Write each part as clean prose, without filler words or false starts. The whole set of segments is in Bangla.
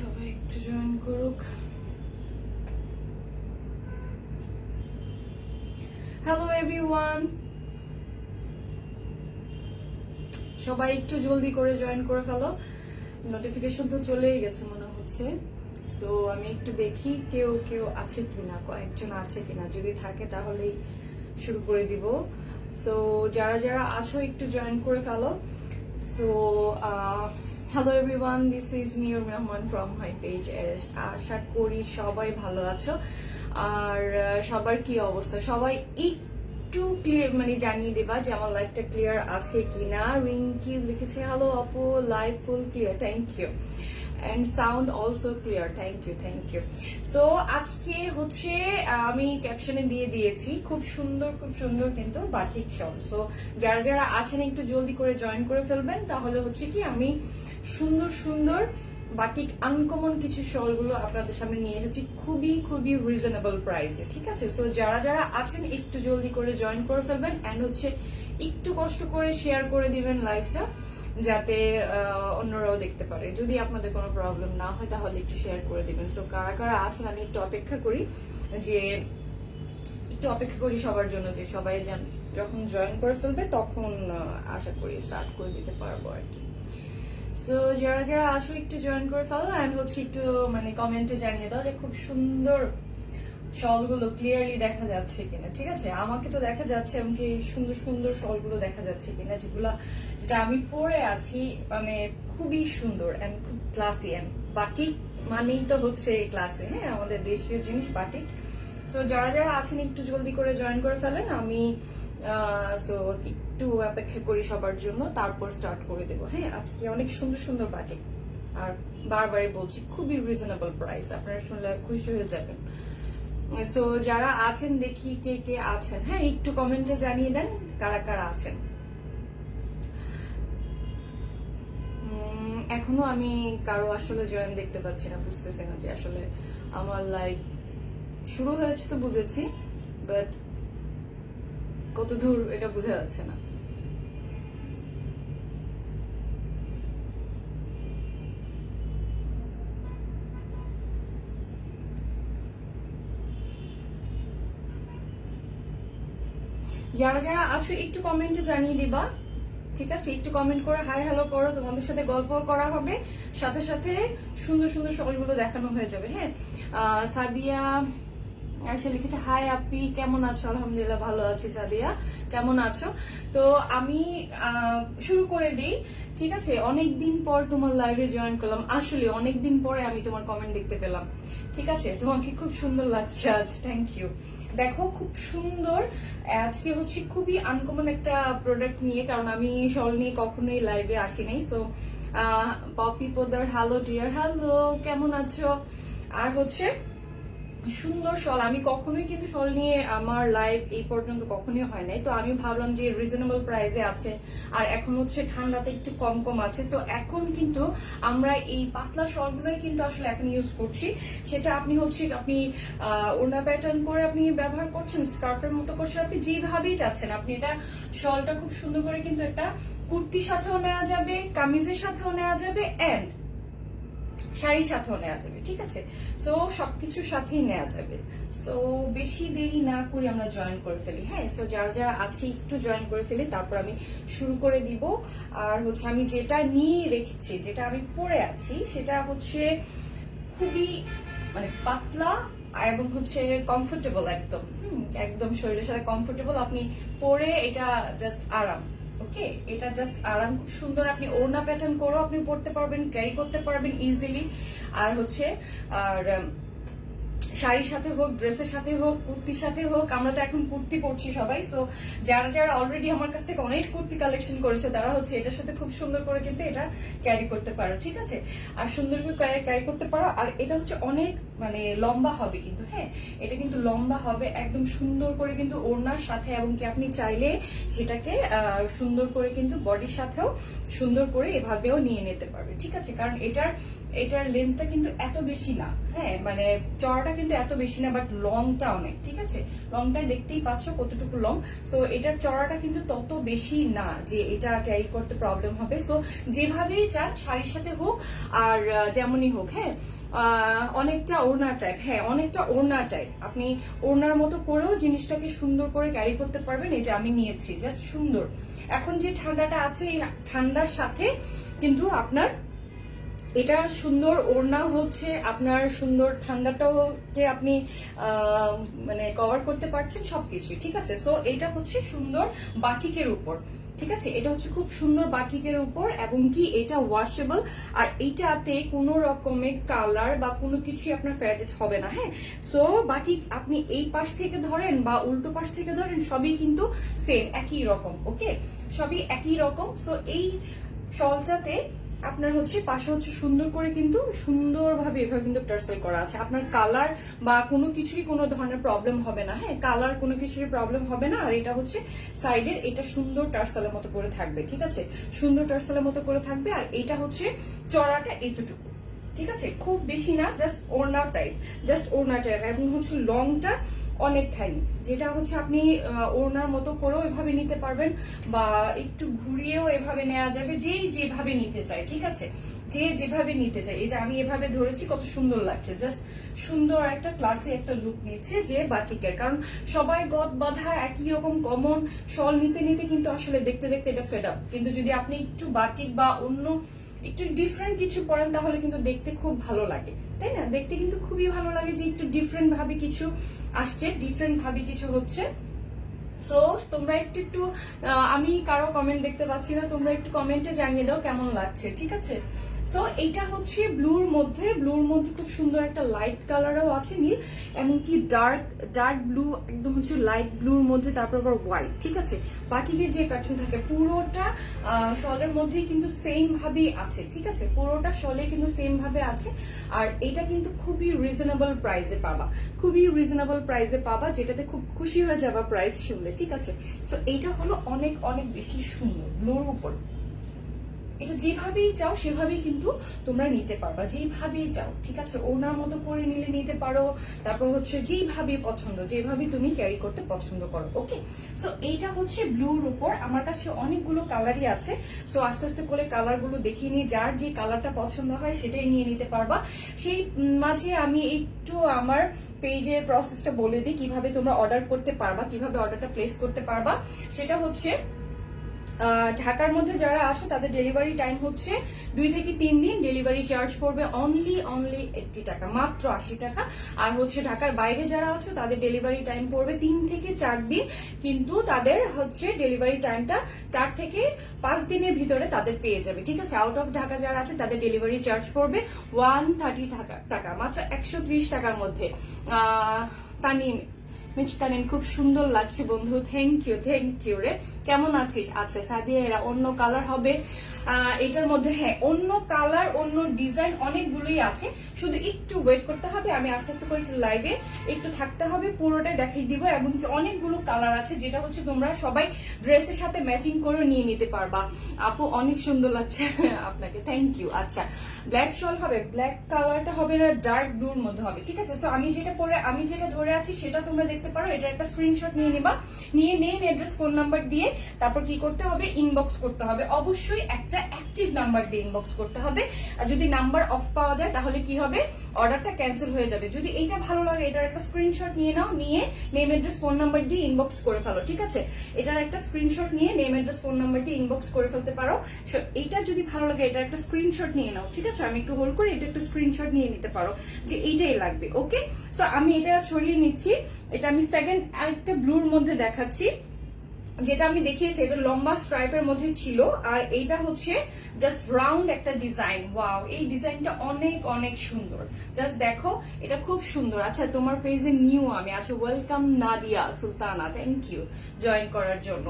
সবাই একটু জয়েন করুক। হ্যালো এভরিওয়ান, সবাই একটু জলদি করে জয়েন করে ফেলো। নোটিফিকেশন তো চলেই গেছে মনে হচ্ছে। সো আমি একটু দেখি কেউ কেউ আছে কিনা, কয়েকজন আছে কিনা। যদি থাকে তাহলেই শুরু করে দিব। সো যারা যারা আছো একটু জয়েন করে ফেলো। So hello everyone, this is Miur Rahman from my page. আশা করি সবাই ভালো আছো। আর সবার কি অবস্থা, সবাই একটু ক্লিয়ার মানে জানিয়ে দেবা যে আমার লাইফটা ক্লিয়ার আছে কিনা। রিঙ্কি লিখেছে হ্যালো আপু, life full clear, thank you. And sound also clear, thank you thank you. So আজকে হচ্ছে আমি ক্যাপশনে দিয়ে দিয়েছি খুব সুন্দর কিন্তু বাটিক শল। সো যারা যারা আছেন একটু জলদি করে জয়েন করে ফেলবেন, তাহলে হচ্ছে কি আমি সুন্দর বাটিক আনকমন কিছু শলগুলো আপনাদের সামনে নিয়ে এসেছি খুবই রিজনেবল প্রাইসে, ঠিক আছে। সো যারা যারা আছেন একটু জলদি করে জয়েন করে ফেলবেন, অ্যান্ড হচ্ছে একটু কষ্ট করে শেয়ার করে দিবেন লাইভটা, যাতে অন্যরাও দেখতে পারে। যদি আপনাদের কোনো প্রবলেম না হয় তাহলে একটু শেয়ার করে দিবেন। সো কারা কারা আছেন আমি একটু অপেক্ষা করি সবার জন্য, যে সবাই যখন জয়েন করে ফেলবে তখন আশা করি স্টার্ট করে দিতে পারবো আর কি। সো যারা যারা আসো একটু জয়েন করে ফেলো, অ্যান্ড হচ্ছে একটু মানে কমেন্টে জানিয়ে দাও যে খুব সুন্দর শলগুলো ক্লিয়ারলি দেখা যাচ্ছে কিনা, ঠিক আছে। আমাকে তো দেখা যাচ্ছে, এমনকি সুন্দর শলগুলো দেখা যাচ্ছে কিনা, যেটা আমি পরে আছি, মানে খুবই সুন্দর অ্যান্ড খুব ক্লাসি। অ্যান্ড বাটিক মানেই তো হচ্ছে ক্লাসে, হ্যাঁ, আমাদের দেশীয় জিনিস বাটিক। সো যারা যারা আছেন একটু জলদি করে জয়েন করে ফেলেন। আমি সো একটু অপেক্ষা করি সবার জন্য, তারপর স্টার্ট করে দেবো। হ্যাঁ, আজকে অনেক সুন্দর বাটিক, আর বারবারই বলছি খুবই রিজনেবল প্রাইস, আপনারা শুনলে খুশি হয়ে যাবেন। সো যারা আছেন দেখি কে কে আছেন, হ্যাঁ একটু কমেন্টে জানিয়ে দেন কারা কারা আছেন। এখনো আমি কারো আসলে জয়েন দেখতে পাচ্ছি না, বুঝতেছি না যে আসলে আমার লাইভ শুরু হয়েছে তো বুঝেছি, বাট কত দূর এটা বোঝা যাচ্ছে না। যারা যারা আছো একটু কমেন্টে জানিয়ে দিবা, ঠিক আছে। একটু কমেন্ট করে হাই হ্যালো করো, তোমাদের সাথে গল্প করা হবে, সাথে সাথে সুন্দর শলগুলো দেখানো হয়ে যাবে। হ্যাঁ, সাদিয়া আয়শা লিখেছে হাই আপি, কেমন আছো? আলহামদুলিল্লাহ ভালো আছি। সাদিয়া কেমন আছো? তো আমি শুরু করে দিই, ঠিক আছে। অনেকদিন পর তোমার লাইভে জয়েন করলাম, আসলে অনেকদিন পরে আমি তোমার কমেন্ট দেখতে পেলাম, ঠিক আছে। তোমাকে খুব সুন্দর লাগছে আজ, থ্যাংক ইউ। দেখো খুব সুন্দর, আজকে হচ্ছে খুবই আনকমন একটা প্রোডাক্ট নিয়ে, কারণ আমি শল নিয়ে কখনোই লাইভে আসি নাই। So Popy Podder hello dear, hello কেমন আছো? আর হচ্ছে সুন্দর শল, আমি কখনোই কিন্তু শল নিয়ে আমার লাইভ এই পর্যন্ত কখনোই হয় নাই। তো আমি ভাবলাম যে রিজনেবল প্রাইসে আছে, আর এখন হচ্ছে ঠান্ডাটা একটু কম আছে। সো এখন কিন্তু আমরা এই পাতলা শলগুলোই কিন্তু আসলে এখন ইউজ করছি। সেটা আপনি ওড়না প্যাটার্ন করে আপনি ব্যবহার করছেন, স্কার্ফের মতো করছেন, আপনি যেভাবেই চাচ্ছেন আপনি এটা শলটা খুব সুন্দর করে কিন্তু একটা কুর্তির সাথেও নেওয়া যাবে, কামিজের সাথেও নেওয়া যাবে, এন্ড শাড়ির সাথেও নেওয়া যাবে, ঠিক আছে। সো সবকিছুর সাথেই নেওয়া যাবে। সো বেশি দেরি না করে আমরা জয়েন করে ফেলি। হ্যাঁ, সো যারা যারা আছে একটু জয়েন করে ফেলি, তারপর আমি শুরু করে দিব। আর হচ্ছে আমি যেটা নিয়ে রেখেছি, যেটা আমি পরে আছি, সেটা হচ্ছে খুবই মানে পাতলা এবং হচ্ছে কমফোর্টেবল, একদম শরীরের সাথে কমফোর্টেবল। আপনি পরে এটা জাস্ট আরাম, ওকে, এটা জাস্ট আরাম, খুব সুন্দর। আপনি ওড়না প্যাটার্ন করেও আপনি পড়তে পারবেন, ক্যারি করতে পারবেন ইজিলি। আর হচ্ছে শাড়ির সাথে হোক, ড্রেসের সাথে হোক, কুর্তির সাথে হোক, আমরা তো এখন কুর্তি পরছি সবাই। সো যারা যারা অলরেডি আমার কাছ থেকে অনেক কুর্তি কালেকশন করেছে, তারা হচ্ছে এটার সাথে খুব সুন্দর করে কিন্তু এটা ক্যারি করতে পারো, ঠিক আছে। আর সুন্দর করে ক্যারি করতে পারো। আর এটা হচ্ছে অনেক মানে লম্বা হবে কিন্তু, হ্যাঁ এটা কিন্তু লম্বা হবে একদম সুন্দর করে কিন্তু ওড়নার সাথে, এবং কি আপনি চাইলে সেটাকে সুন্দর করে কিন্তু বডির সাথেও সুন্দর করে এভাবেও নিয়ে নিতে পারবে, ঠিক আছে। কারণ এটার এটার লেন্থটা কিন্তু এত বেশি না, হ্যাঁ মানে চড়াটা কিন্তু এত বেশি না, বাট লংটা অনেক, ঠিক আছে, লংটা দেখতেই পাচ্ছ কতটুকু লং। সো এটার চড়াটা কিন্তু তত বেশি না যে এটা ক্যারি করতে প্রবলেম হবে। সো যেভাবেই চান শাড়ির সাথে হোক আর যেমনই হোক, হ্যাঁ অনেকটা ওড়না টাইপ, হ্যাঁ অনেকটা ওড়না টাইপ, আপনি ওড়নার মতো করেও জিনিসটাকে সুন্দর করে ক্যারি করতে পারবেন। এই যে আমি নিয়েছি, জাস্ট সুন্দর। এখন যে ঠান্ডাটা আছে এই ঠান্ডার সাথে কিন্তু আপনার এটা সুন্দর ওড়না হচ্ছে, আপনার সুন্দর ঠান্ডাটাও যে আপনি মানে কভার করতে পারছেন সবকিছু, ঠিক আছে। সো এটা হচ্ছে সুন্দর বাটিকের উপর, ঠিক আছে, এটা হচ্ছে খুব সুন্দর বাটিকের উপর, এবং কি এটা ওয়াশেবল, আর এইটাতে কোনো রকমের কালার বা কোনো কিছুই আপনার ফেডেড হবে না, হ্যাঁ। সো বাটিক আপনি এই পাশ থেকে ধরেন বা উল্টো পাশ থেকে ধরেন সবই কিন্তু সেম, একই রকম, ওকে, সবই একই রকম। সো এই শলটাতে আপনার হচ্ছে পাশে হচ্ছে সুন্দর করে কিন্তু সুন্দরভাবে এভাবে কিন্তু টার্সেল করা আছে, আপনার কালার বা কোনো কিছুরই কোনো ধরনের প্রবলেম হবে না, হ্যাঁ কালার কোনো কিছুরই প্রবলেম হবে না। আর এটা হচ্ছে সাইডের, এটা সুন্দর টার্সেলের মতো করে থাকবে, ঠিক আছে, সুন্দর টার্সেলের মতো করে থাকবে। আর এটা হচ্ছে চড়াটা এতটুকু, ঠিক আছে, খুব বেশি না, জাস্ট ওড়না টাইপ, জাস্ট ওড়না টাইপ, এবং হচ্ছে লংটা অনেকখানি, যেটা হচ্ছে আপনি ওড়নার মতো করেও এভাবে নিতে পারবেন বা একটু ঘুরিয়েও এভাবে নেওয়া যাবে, যেই যেভাবে নিতে চায়, ঠিক আছে, যে যেভাবে নিতে চায়। এই যে আমি এভাবে ধরেছি, কত সুন্দর লাগছে, জাস্ট সুন্দর একটা ক্লাসে একটা লুক নিচ্ছে যে বাটিকের, কারণ সবাই গদ বাঁধা একই রকম কমন শল নিতে নিতে কিন্তু আসলে দেখতে দেখতে এটা ফেড আপ, কিন্তু যদি আপনি একটু বাটিক বা অন্য একটু ডিফারেন্ট কিছু পরেন তাহলে কিন্তু দেখতে খুব ভালো লাগে, তাই না, দেখতে কিন্তু খুবই ভালো লাগে যে একটু ডিফারেন্ট ভাবে কিছু আসছে, ডিফারেন্ট ভাবে কিছু হচ্ছে। সো তোমরা একটু একটু আমি কারো কমেন্ট দেখতে পাচ্ছি না, তোমরা একটু কমেন্টে জানিয়ে দাও কেমন লাগছে, ঠিক আছে। সো এইটা হচ্ছে ব্লুর মধ্যে, ব্লুর মধ্যে খুব সুন্দর একটা লাইট কালারও আছে নীল, এমনকি ডার্ক ডার্ক ব্লু, একদম হচ্ছে লাইট ব্লুর মধ্যে, তারপর আবার হোয়াইট, ঠিক আছে। বাটিকের যে প্যাটার্ন থাকে পুরোটা শলের মধ্যেই কিন্তু সেম ভাবেই আছে, ঠিক আছে, পুরোটা শলে কিন্তু সেম ভাবে আছে। আর এটা কিন্তু খুবই রিজনেবল প্রাইসে পাবা, খুবই রিজনেবল প্রাইসে পাবা, যেটাতে খুব খুশি হয়ে যাবা প্রাইস শুনলে, ঠিক আছে। সো এইটা হলো অনেক অনেক বেশি সুন্দর ব্লুর উপর, এটা যেভাবেই চাও সেভাবেই কিন্তু তোমরা নিতে পারবা, যেভাবেই চাও, ঠিক আছে, ওনার মতো করে নিলে নিতে পারো, তারপর হচ্ছে যেভাবে পছন্দ, যেভাবে তুমি ক্যারি করতে পছন্দ করো, ওকে। সো এইটা হচ্ছে ব্লুর উপর, আমার কাছে অনেকগুলো কালারই আছে। সো আস্তে আস্তে করে কালারগুলো দেখিয়ে নিয়ে যার যে কালারটা পছন্দ হয় সেটাই নিয়ে নিতে পারবা। সেই মাঝে আমি একটু আমার পেজের প্রসেসটা বলে দিই, কিভাবে তোমরা অর্ডার করতে পারবা, কিভাবে অর্ডারটা প্লেস করতে পারবা। সেটা হচ্ছে ঢাকার মধ্যে যারা আসে তাদের ডেলিভারি টাইম হচ্ছে 2 থেকে 3 দিন, ডেলিভারি চার্জ পড়বে অনলি 80 টাকা, মাত্র 80 টাকা। আর হচ্ছে ঢাকার বাইরে যারা আছে তাদের ডেলিভারি টাইম পড়বে 3 থেকে 4 দিন, কিন্তু তাদের হচ্ছে ডেলিভারি টাইমটা 4 থেকে 5 দিনের ভিতরে তাদের পেয়ে যাবে, ঠিক আছে। আউট অফ ঢাকা যারা আছে তাদের ডেলিভারি চার্জ পড়বে 130 টাকা, মাত্র 130 টাকার মধ্যে। তানিম মিচকানিন খুব সুন্দর লাগছে বন্ধু, থ্যাংক ইউ রে, কেমন আছিস? আচ্ছা সাদিয়া, এরা অন্য কালার হবে এটার মধ্যে, হ্যাঁ অন্য কালার অন্য ডিজাইন অনেকগুলোই আছে, শুধু একটু ওয়েট করতে হবে, আমি আস্তে আস্তে করে একটু লাইভে একটু থাকতে হবে, পুরোটাই দেখিয়ে দিব। এবং কি অনেকগুলো কালার আছে যেটা হচ্ছে তোমরা সবাই ড্রেসের সাথে ম্যাচিং করে নিয়ে নিতে পারবা। আপু অনেক সুন্দর লাগছে আপনাকে, থ্যাংক ইউ। আচ্ছা ব্ল্যাক শল হবে, ব্ল্যাক কালারটা হবে না, ডার্ক ব্লুর মধ্যে হবে, ঠিক আছে। সো আমি যেটা ধরে আছি সেটা তোমরা দেখতে পারো, এটা একটা স্ক্রিনশট নিয়ে নিবা, নিয়ে নেম অ্যাড্রেস ফোন নাম্বার দিয়ে তারপর কি করতে হবে, ইনবক্স করতে হবে, অবশ্যই একটা অ্যাক্টিভ নাম্বার দিয়ে ইনবক্স করতে হবে। আর যদি নাম্বার অফ পাওয়া যায় তাহলে কি হবে, অর্ডারটা ক্যান্সেল হয়ে যাবে। যদি এইটা ভালো লাগে এটার একটা স্ক্রিনশট নিয়ে নাও, নিয়ে নেম অ্যাড্রেস ফোন নাম্বার দিয়ে ইনবক্স করে ফেলো, ঠিক আছে। এটার একটা স্ক্রিনশট নিয়ে নেম অ্যাড্রেস ফোন নাম্বার দিয়ে ইনবক্স করে ফেলতে পারো। এইটা যদি ভালো লাগে এটার একটা স্ক্রিনশট নিয়ে নাও, ঠিক আছে, আমি একটু হোল্ড করে এটা একটা স্ক্রিনশট নিয়ে নিতে পারো যে এইটাই লাগবে, ওকে। সো আমি এটা সরিয়ে নিচ্ছি, এটা আমি সেকেন্ড আরেকটা ব্লুর মধ্যে দেখাচ্ছি, যেটা আমি দেখিয়েছি এটা লম্বা স্ট্রাইপের মধ্যে ছিল, আর এইটা হচ্ছে জাস্ট রাউন্ড একটা ডিজাইন। ওয়াও, এই ডিজাইনটা অনেক অনেক সুন্দর, জাস্ট দেখো এটা খুব সুন্দর। আচ্ছা তোমার পেজে নিউ আমি, আচ্ছা welcome Nadia Sultana, thank you join করার জন্য।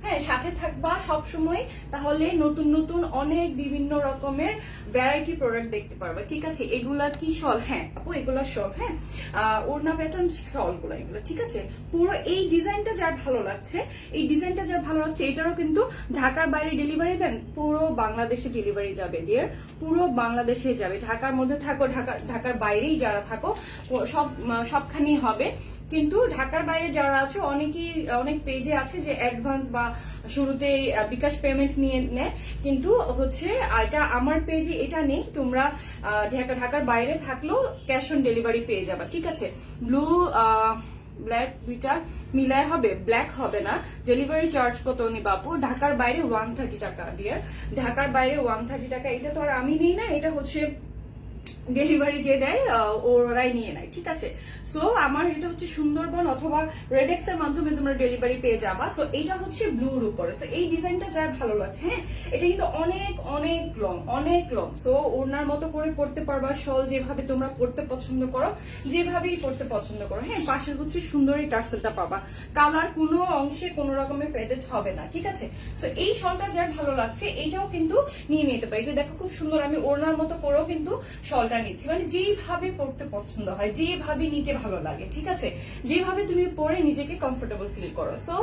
হ্যাঁ, সাথে থাকবা সব সময়, তাহলে নতুন নতুন অনেক বিভিন্ন রকমের ভ্যারাইটি প্রোডাক্ট দেখতে পারবা। ঠিক আছে, এগুলা কি শল? হ্যাঁ আপু, এগুলা শল। হ্যাঁ, ওড়না প্যাটার্ন শল গুলো এগুলো। ঠিক আছে, পুরো এই ডিজাইনটা যার ভালো লাগছে, এই ডিজাইনটা যার ভালো লাগছে, এটারও কিন্তু ঢাকার বাইরে ডেলিভারি দেন, পুরো বাংলাদেশে ডেলিভারি যাবে ডিয়ার, পুরো বাংলাদেশে যাবে। ঢাকার মধ্যে থাকো, ঢাকার বাইরেই যারা থাকো সবখানেই হবে। কিন্তু ঢাকার বাইরে যারা আছে অনেকেই অনেক পেজে আছে যে অ্যাডভান্স বা শুরুতে বিকাশ পেমেন্ট নিয়ে নেয়, কিন্তু হচ্ছে এটা আমার পেজে এটা নেই। তোমরা ঢাকার বাইরে থাকলেও ক্যাশ অন ডেলিভারি পেয়ে যাবা। ঠিক আছে, ব্লু ব্ল্যাক দুইটা মিলায় হবে, ব্ল্যাক হবে না। ডেলিভারি চার্জ কত নিবা আপু? ঢাকার বাইরে 130 টাকা ডিয়ার, ঢাকার বাইরে 130 টাকা। এটা তো আর আমি নিই না, এটা হচ্ছে ডেলিভারি যে দেয় ওরাই নিয়ে নেয়। ঠিক আছে, সো আমার এটা হচ্ছে সুন্দরবন অথবা রেডেক্স এর মাধ্যমে তোমরা ডেলিভারি পেয়ে যাবা। সো এটা হচ্ছে ব্লুর উপরে। সো এই ডিজাইনটা যার ভালো লাগছে, হ্যাঁ এটা কিন্তু অনেক অনেক লং, অনেক লং। সো ওনার মতো করে পড়তে পারবা, শল যেভাবে তোমরা পড়তে পছন্দ করো, যেভাবেই পড়তে পছন্দ করো। হ্যাঁ, পাশে হচ্ছে সুন্দর এই টার্সেলটা পাবা, কালার কোনো অংশে কোনো রকমের ফেডেড হবে না। ঠিক আছে, সো এই শলটা যার ভালো লাগছে এইটাও কিন্তু নিয়ে নিতে পারি। যে দেখো খুব সুন্দর, আমি ওনার মতো করেও কিন্তু শলটা নিচ্ছি, মানে যেভাবে পড়তে পছন্দ হয়, যেভাবে নিতে ভালো লাগে। ঠিক আছে, যেভাবে তুমি পরে নিজেকে কমফোর্টেবল ফিল করো। সো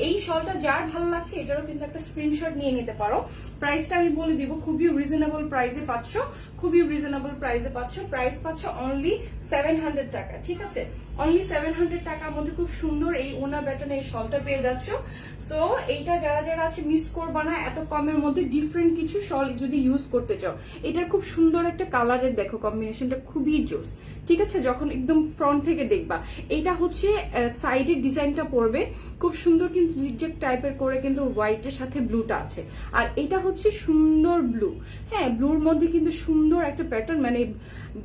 এই শলটা যার ভালো লাগছে এটারও কিন্তু একটা স্ক্রিনশট নিয়ে নিতে পারো। প্রাইসটা আমি বলে দিব, খুবই রিজনেবল প্রাইসে পাচ্ছ, খুবই রিজনেবল প্রাইসে পাচ্ছ। প্রাইস পাচ্ছ অনলি 700 টাকা। ঠিক আছে, অনলি 700 টাকার মধ্যে খুব সুন্দর এই ওনা ব্যাটন এই শলটা পেয়ে যাচ্ছ। সো এইটা যারা যারা আছে মিস করবা না, এত কমের মধ্যে ডিফারেন্ট কিছু শল যদি ইউজ করতে চাও। এটার খুব সুন্দর একটা কালারের দেখো কম্বিনেশনটা খুবই জোস। ঠিক আছে, যখন একদম ফ্রন্ট থেকে দেখবা, এটা হচ্ছে সাইডের ডিজাইনটা পড়বে খুব সুন্দর, কিন্তু জিগজ্যাগ টাইপের করে কিন্তু হোয়াইটের সাথে ব্লুটা আছে। আর এটা হচ্ছে সুন্দর ব্লু। হ্যাঁ, ব্লুর মধ্যে কিন্তু সুন্দর একটা প্যাটার্ন, মানে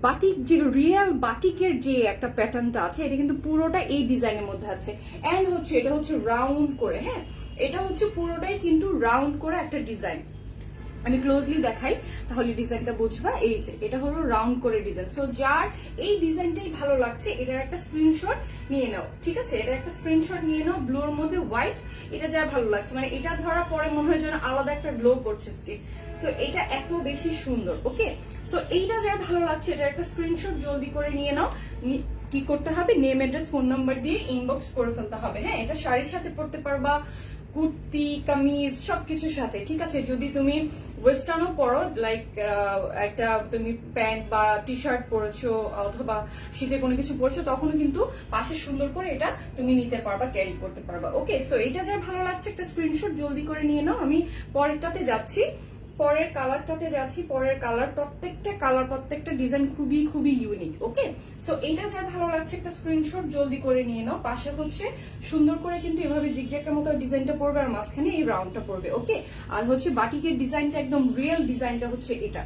বাটিক যে রিয়েল বাটিকের যে একটা প্যাটার্নটা আছে এটা কিন্তু পুরোটা এই ডিজাইনের মধ্যে আছে। এন্ড হচ্ছে এটা হচ্ছে রাউন্ড করে। হ্যাঁ, এটা হচ্ছে পুরোটাই কিন্তু রাউন্ড করে একটা ডিজাইন। আমি ক্লোজলি দেখাই তাহলে ডিজাইনটা বুঝবা। এই যে এটা হলো রাউন্ড করে ডিজাইন। সো যার এই ডিজাইনটাই ভালো লাগছে এটার একটা স্ক্রিনশট নিয়ে নাও। ঠিক আছে, এটা একটা স্ক্রিনশট নিয়ে নাও, ব্লুর মধ্যে হোয়াইট। এটা যার ভালো লাগছে, মানে এটা ধরা পরে মনে হয় যেন আলাদা একটা গ্লো করছে স্কিন। সো এটা এত বেশি সুন্দর। ওকে, সো এইটা যার ভালো লাগছে এটা একটা স্ক্রিনশট জলদি করে নিয়ে নাও। কি করতে হবে? নেম, অ্যাড্রেস, ফোন নাম্বার দিয়ে ইনবক্স করে ফেলতে হবে। হ্যাঁ, এটা শাড়ির সাথে পড়তে পারবা, কুর্তি, কামিজ সবকিছুর সাথে। ঠিক আছে, যদি তুমি ওয়েস্টার্নও পরো, লাইক একটা তুমি প্যান্ট বা টি শার্ট পরেছো অথবা শীতে কোনো কিছু পরছো, তখনও কিন্তু পাশে সুন্দর করে এটা তুমি নিতে পারবা, ক্যারি করতে পারবা। ওকে, সো এটা যার ভালো লাগছে একটা স্ক্রিনশট জলদি করে নিয়ে নাও। আমি পরেরটাতে যাচ্ছি, পরের কালারটাতে যাচ্ছি। পরের কালার, প্রত্যেকটা ডিজাইন খুবই খুবই ইউনিক। ওকে, সো এটা যার ভালো লাগছে একটা স্ক্রিনশট জলদি করে নিয়ে নাও। পাশে হচ্ছে সুন্দর করে কিন্তু এভাবে জিগজ্যাগের মতো ডিজাইনটা পড়বে, আর মাঝখানে এই রাউন্ডটা পড়বে। ওকে, আর হচ্ছে বাটিকের ডিজাইনটা একদম রিয়েল ডিজাইনটা হচ্ছে এটা।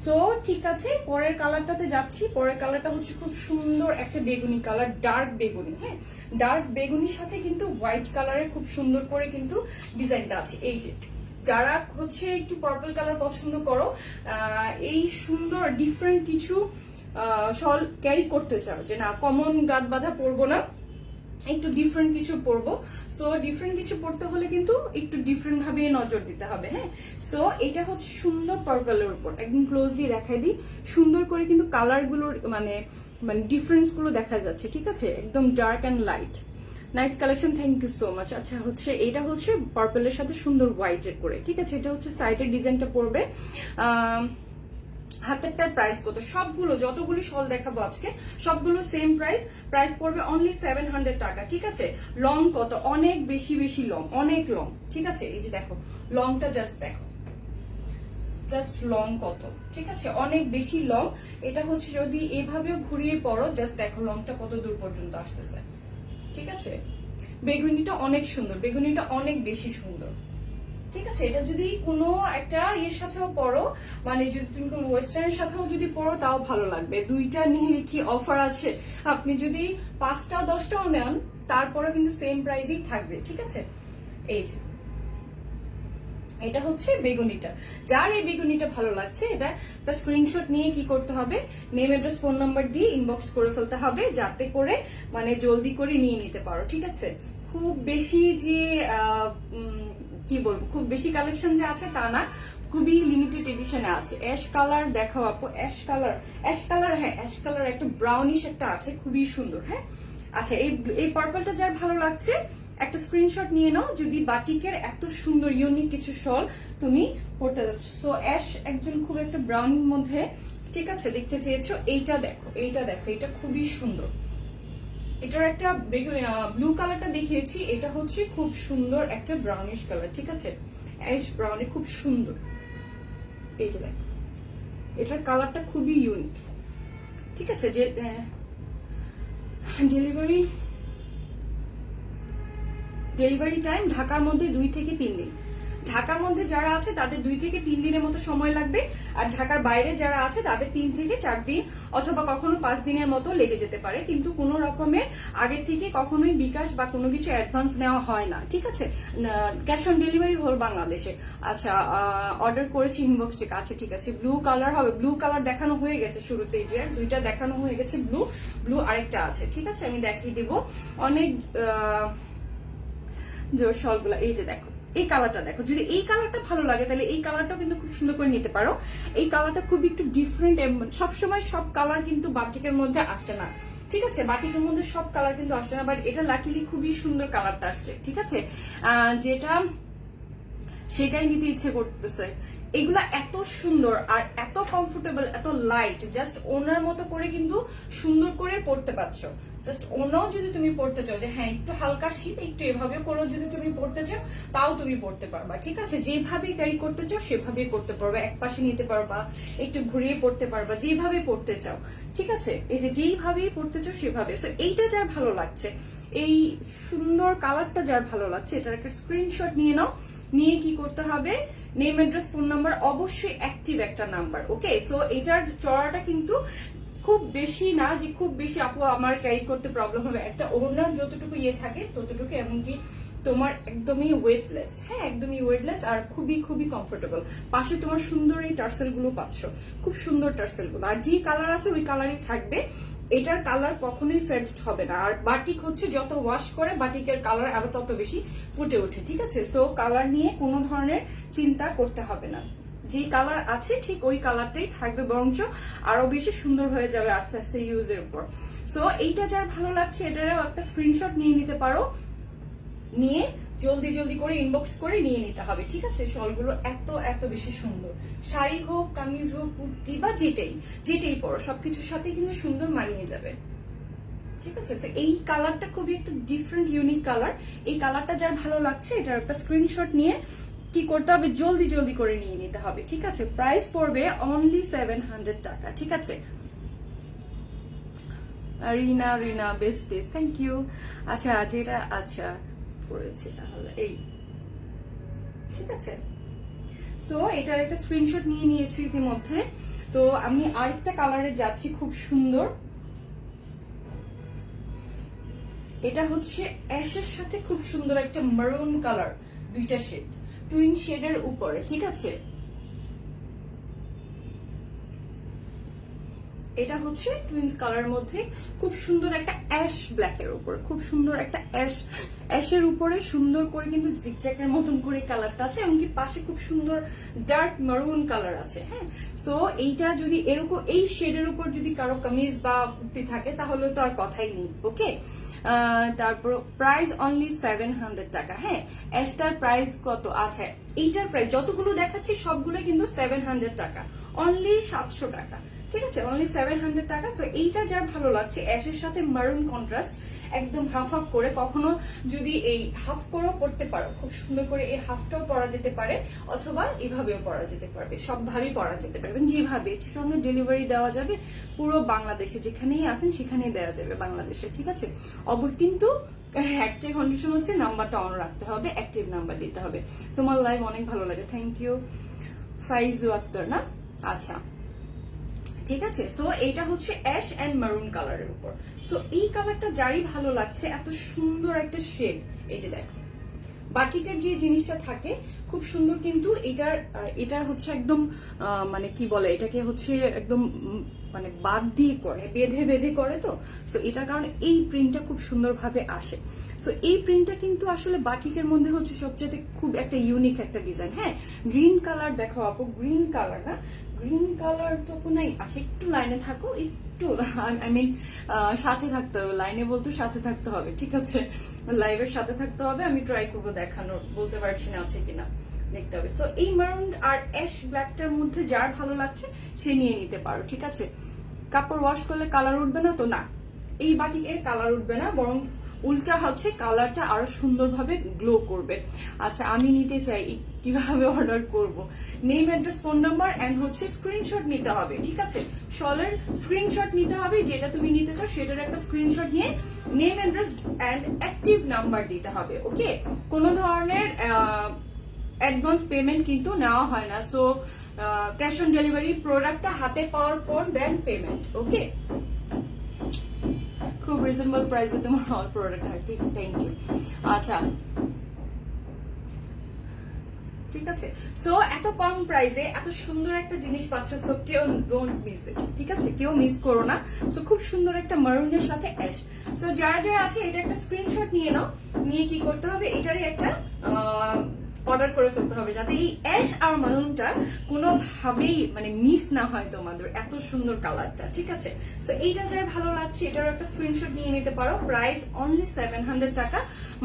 সো ঠিক আছে, পরের কালারটাতে যাচ্ছি। পরের কালারটা হচ্ছে খুব সুন্দর একটা বেগুনি কালার, ডার্ক বেগুনি। হ্যাঁ, ডার্ক বেগুনির সাথে কিন্তু হোয়াইট কালারের খুব সুন্দর করে কিন্তু ডিজাইনটা আছে। এই যে যারা হচ্ছে একটু পার্পল কালার পছন্দ করো, এই সুন্দর ডিফারেন্ট কিছু শল ক্যারি করতে চাও, যে না কমন গাত বাঁধা পরবো না, একটু ডিফারেন্ট কিছু পরবো। সো ডিফারেন্ট কিছু পড়তে হলে কিন্তু একটু ডিফারেন্ট ভাবে নজর দিতে হবে। হ্যাঁ, সো এটা হচ্ছে সুন্দর পার্পলের উপর, একদম ক্লোজলি দেখাই দিই। সুন্দর করে কিন্তু কালার গুলোর মানে ডিফারেন্স গুলো দেখা যাচ্ছে। ঠিক আছে, একদম dark and light, nice collection, thank you so much. আচ্ছা, হচ্ছে এটা হচ্ছে পার্পলের সাথে সুন্দর হোয়াইটের করে। ঠিক আছে, এটা হচ্ছে সাইডের ডিজাইনটা পড়বে। হাতেরটার প্রাইস কত? সবগুলো যতগুলি শল দেখাবো আজকে সবগুলো সেম প্রাইস। প্রাইস পড়বে অনলি 700 টাকা। ঠিক আছে, লং কত? অনেক বেশি বেশি লং, অনেক লং। ঠিক আছে, এই যে দেখো লংটা, জাস্ট দেখো, জাস্ট লং কত। ঠিক আছে, অনেক বেশি লং। এটা হচ্ছে যদি এভাবেও ঘুরিয়ে পড়ো, জাস্ট দেখো লংটা কত দূর পর্যন্ত আসতেছে। ঠিক আছে, বেগুনিটা অনেক সুন্দর, বেগুনিটা অনেক বেশি সুন্দর। ঠিক আছে, এটা যদি কোনো একটা ইয়ের সাথেও পড়ো, মানে যদি তুমি কোনো ওয়েস্টার্নের সাথেও যদি পড়ো তাও ভালো লাগবে। দুইটা নিয়ে কি অফার আছে, আপনি যদি 5টা 10টাও নেন তারপরে কিন্তু সেম প্রাইসেই থাকবে। ঠিক আছে, এই যে এটা হচ্ছে বেগুনিটা। যার এই বেগুনিটা ভালো লাগছে এটা স্ক্রিনশট নিয়ে কি করতে হবে? নেম, অ্যাড্রেস, ফোন নাম্বার দিয়ে ইনবক্স করে ফেলতে হবে, যাতে করে মানে জলদি করে নিয়ে নিতে পারো। ঠিক আছে, খুব বেশি যে কি বলবো, খুব বেশি কালেকশন যে আছে তা না, খুবই লিমিটেড এডিশনে আছে। অ্যাশ কালার দেখাও আপু, অ্যাশ কালার, হ্যাঁ অ্যাশ কালার একটা ব্রাউনিশ একটা আছে, খুবই সুন্দর। হ্যাঁ আচ্ছা, এই পার্পলটা যার ভালো লাগছে একটা স্ক্রিনশট নিয়ে নাও, যদি বাটিকের এত সুন্দর ইউনিক কিছু শল তুমি পড়তে যাচ্ছ। সো অ্যাশ একজন খুব একটা ব্রাউনের মধ্যে, ঠিক আছে, দেখতে চেয়েছো, এইটা দেখো, এটা খুবই সুন্দর। এটার একটা ব্লু কালারটা দেখিয়েছি, এটা হচ্ছে খুব সুন্দর একটা ব্রাউনিশ কালার, ঠিক আছে, অ্যাশ ব্রাউনে খুব সুন্দর। এই যে দেখো, এটার কালারটা খুবই ইউনিক, ঠিক আছে। যে ডেলিভারি টাইম ঢাকার মধ্যে 2 থেকে 3 দিন। ঢাকার মধ্যে যারা আছে তাদের 2 থেকে 3 দিনের মতো সময় লাগবে, আর ঢাকার বাইরে যারা আছে তাদের 3 থেকে 4 দিন অথবা কখনো 5 দিনের মতো লেগে যেতে পারে, কিন্তু কোনো রকমের আগে থেকে কখনোই বিকাশ বা কোনো কিছু অ্যাডভান্স নেওয়া হয় না, ঠিক আছে। ক্যাশ অন ডেলিভারি হোল বাংলাদেশে। আচ্ছা, অর্ডার করেছি ইনবক্স থেকে, আচ্ছা ঠিক আছে। ব্লু কালার হবে, ব্লু কালার দেখানো হয়ে গেছে শুরুতেই, যে 2টা দেখানো হয়ে গেছে, ব্লু আরেকটা আছে, ঠিক আছে, আমি দেখিয়ে দিব। অনেক যে শলগুলা, এই যে দেখো, এই কালারটা দেখো, যদি এই কালারটা ভালো লাগে তাহলে এই কালারটাও কিন্তু খুব সুন্দর করে নিতে পারো। এই কালারটা খুব একটু ডিফারেন্ট, সবসময় সব কালার কিন্তু বাটিকের মধ্যে আসে না, ঠিক আছে, বাটিকের মধ্যে সব কালার কিন্তু আসে না, বাট এটা লাকিলি খুবই সুন্দর কালারটা আসছে, ঠিক আছে, যেটা সেটাই নিতে ইচ্ছে করতেছে। এগুলা এত সুন্দর আর এত কমফোর্টেবল, এত লাইট, জাস্ট ওনার মতো করে কিন্তু সুন্দর করে পড়তে পারছো। জাস্ট ওনাও যদি তুমি পড়তে চাও, যে হ্যাঁ একটু হালকা শীত, একটু এভাবে করেও যদি তুমি পড়তে চাও তাও তুমি পড়তে পারবা, ঠিক আছে, যেভাবে ক্যারি করতে চাও সেভাবেই করতে পারবা, এক পাশে নিতে পারবা, একটু ঘুরিয়ে পড়তে পারবা, যেভাবে পড়তে চাও, ঠিক আছে, এই যে যেইভাবেই পড়তে চাও সেভাবে। সো এইটা যার ভালো লাগছে, এই সুন্দর কালারটা যার ভালো লাগছে, এটার একটা স্ক্রিনশট নিয়ে নাও, নিয়ে কি করতে হবে, নেম অ্যাড্রেস ফোন নাম্বার, অবশ্যই অ্যাক্টিভ একটা নাম্বার, ওকে। সো এটার চড়াটা কিন্তু খুব বেশি না, যে খুব বেশি আপু আমার ক্যারি করতে প্রবলেম হবে, একটা ওড়নার যতটুকু ইয়ে থাকে ততটুকু, এমনকি তোমার একদমই ওয়েটলেস, হ্যাঁ একদমই ওয়েটলেস, আর খুবই খুবই কমফোর্টেবল। পাশে তোমার সুন্দর এই টার্সেল গুলো পাচ্ছ, খুব সুন্দর টার্সেল গুলো, আর যে কালার আছে ওই কালারই থাকবে, এটার কালার কখনোই ফেড হবে না। আর বাটিক হচ্ছে যত ওয়াশ করে বাটিকের কালার আরো তত বেশি ফুটে ওঠে, ঠিক আছে। সো কালার নিয়ে কোনো ধরনের চিন্তা করতে হবে না, যে কালার আছে ঠিক ওই কালারটাই থাকবে, বরঞ্চ আরো বেশি সুন্দর হয়ে যাবে আস্তে আস্তে ইউজের উপর। সো এইটা যার ভালো লাগছে এটারও একটা স্ক্রিনশট নিয়ে নিতে পারো, নিয়ে জলদি করে ইনবক্স করে নিয়ে নিতে হবে, ঠিক আছে। শলগুলো এত বেশি সুন্দর, শাড়ি হোক, কামিজ হোক, কুর্তি বা যেটাই পরো সবকিছুর সাথে কিন্তু সুন্দর মানিয়ে যাবে, ঠিক আছে। এই কালারটা খুবই একটা ডিফারেন্ট ইউনিক কালার, এই কালারটা যার ভালো লাগছে এটার একটা স্ক্রিনশট নিয়ে কি করতে হবে, জলদি করে নিয়ে নিতে হবে, ঠিক আছে। প্রাইস পড়বে অনলি 700 টাকা, ঠিক আছে। রিনা বেস্ট থ্যাংক ইউ। আচ্ছা যেটা আচ্ছা পড়েছি তাহলে এই, ঠিক আছে। সো এটার একটা স্ক্রিনশট নিয়ে নিয়েছি ইতিমধ্যে। তো আমি আরেকটা কালারে যাচ্ছি, খুব সুন্দর, এটা হচ্ছে অ্যাশের সাথে খুব সুন্দর একটা মারুন কালার, 2টা শেড, টুইন শেডের উপরে, ঠিক আছে। এটা হচ্ছে টুইন্স কালার মধ্যে খুব সুন্দর একটা অ্যাশ ব্ল্যাকের উপর, খুব সুন্দর একটা অ্যাশের উপরে সুন্দর করে কিন্তু জিগজ্যাগের মতন করে কালারটা আছে, এমনকি পাশে খুব সুন্দর ডার্ক মারুন কালার আছে, হ্যাঁ। সো এইটা যদি এরকম এই শেডের উপর যদি কারো কামিজ বা কুর্তি থাকে তাহলে তো আর কথাই নেই, ওকে। তারপর প্রাইস অনলি 700 টাকা, হ্যাঁ। অ্যাশটার প্রাইস কত? আচ্ছা এইটার প্রাইস যতগুলো দেখাচ্ছি সবগুলো কিন্তু 700 টাকা, অনলি 700 টাকা, ঠিক আছে, অনলি 700 টাকা। সো এইটা যার ভালো লাগছে, অ্যাশের সাথে মারুন কন্ট্রাস্ট, একদম হাফ করে, কখনো যদি এই হাফ করেও পরতে পারো, খুব সুন্দর করে এই হাফটাও পরা যেতে পারে, অথবা এভাবেও পরা যেতে পারবে, সবভাবেই পরা যেতে পারবে, যেভাবে সঙ্গে ডেলিভারি দেওয়া যাবে পুরো বাংলাদেশে, যেখানেই আছেন সেখানেই দেওয়া যাবে বাংলাদেশে, ঠিক আছে। কিন্তু একটা কন্ডিশন হচ্ছে নাম্বারটা অন রাখতে হবে, অ্যাক্টিভ নাম্বার দিতে হবে। তোমার লাইভ অনেক ভালো লাগে, থ্যাংক ইউ ফাইজু আক্তার, না আচ্ছা ঠিক আছে। সো এইটা হচ্ছে অ্যাশ এন্ড মারুন কালারের উপর। সো এই কালারটা যারই ভালো লাগছে, এত সুন্দর একটা শেড, এই যে দেখো বাটিকের যে জিনিসটা থাকে খুব সুন্দর, কিন্তু এটার হচ্ছে একদম মানে কি বলে এটাকে হচ্ছে একদম মানে বাদ দিয়ে করে, বেঁধে বেঁধে করে তো, সো এটার কারণে এই প্রিন্টটা খুব সুন্দরভাবে আসে। সো এই প্রিন্টটা কিন্তু আসলে বাটিকের মধ্যে হচ্ছে সবচেয়ে খুব একটা ইউনিক একটা ডিজাইন। হ্যাঁ, গ্রিন কালার দেখো আপু, গ্রিন কালার না, গ্রিন কালার তো নাই। আচ্ছা একটু লাইনে থাকো, একটু আই মিন সাথে থাকতে হবে, লাইনে বলতে সাথে থাকতে হবে, ঠিক আছে, লাইভের সাথে থাকতে হবে। আমি ট্রাই করবো দেখানোর, বলতে পারছি না আছে কিনা, দেখতে হবে। সো এই মারুন আর অ্যাশ ব্ল্যাকটার মধ্যে যার ভালো লাগছে সে নিয়ে নিতে পারো, ঠিক আছে। কাপড় ওয়াশ করলে কালার উঠবে না তো, না এই বাটিকের কালার উঠবে না, বরং উল্টা হচ্ছে কালারটা আরো সুন্দরভাবে গ্লো করবে। আচ্ছা আমি নিতে চাই, কিভাবে অর্ডার করব? Name, address, phone number and হচ্ছে স্ক্রিনশট নিতে হবে, ঠিক আছে। শলের স্ক্রিনশট নিতে হবে, যেটা তুমি নিতে চাও সেটার একটা স্ক্রিনশট নিয়ে name, address and active number দিতে হবে, ওকে। কোনো ধরনের অ্যাডভান্স পেমেন্ট কিন্তু নেওয়া হয় না, সো ক্যাশ অন ডেলিভারি, প্রোডাক্টটা হাতে পাওয়ার পর দেন পেমেন্ট, ওকে। খুব রিজনেবল প্রাইসে তোমার অল প্রোডাক্ট হয়, ঠিক, থ্যাংক ইউ। আচ্ছা ঠিক আছে, সো এত কম প্রাইসে এত সুন্দর একটা জিনিস পাচ্ছ, সো কেউ ডোন্ট মিস ইট, ঠিক আছে, কেউ মিস করো না। সো খুব সুন্দর একটা মারুনের সাথে অ্যাশ। সো যারা যারা আছে এটা একটা স্ক্রিনশট নিয়ে নাও, নিয়ে কি করতে হবে, এটারই একটা অর্ডার করে ফেলতে হবে, যাতে এই অ্যাশ আর মারুনটা কোনোভাবেই মানে মিস না হয় তোমাদের, এত সুন্দর কালারটা, ঠিক আছে। সো এইটা যার ভালো লাগছে এটার একটা স্ক্রিনশট নিয়ে নিতে পারো। প্রাইস অনলি 700 টাকা,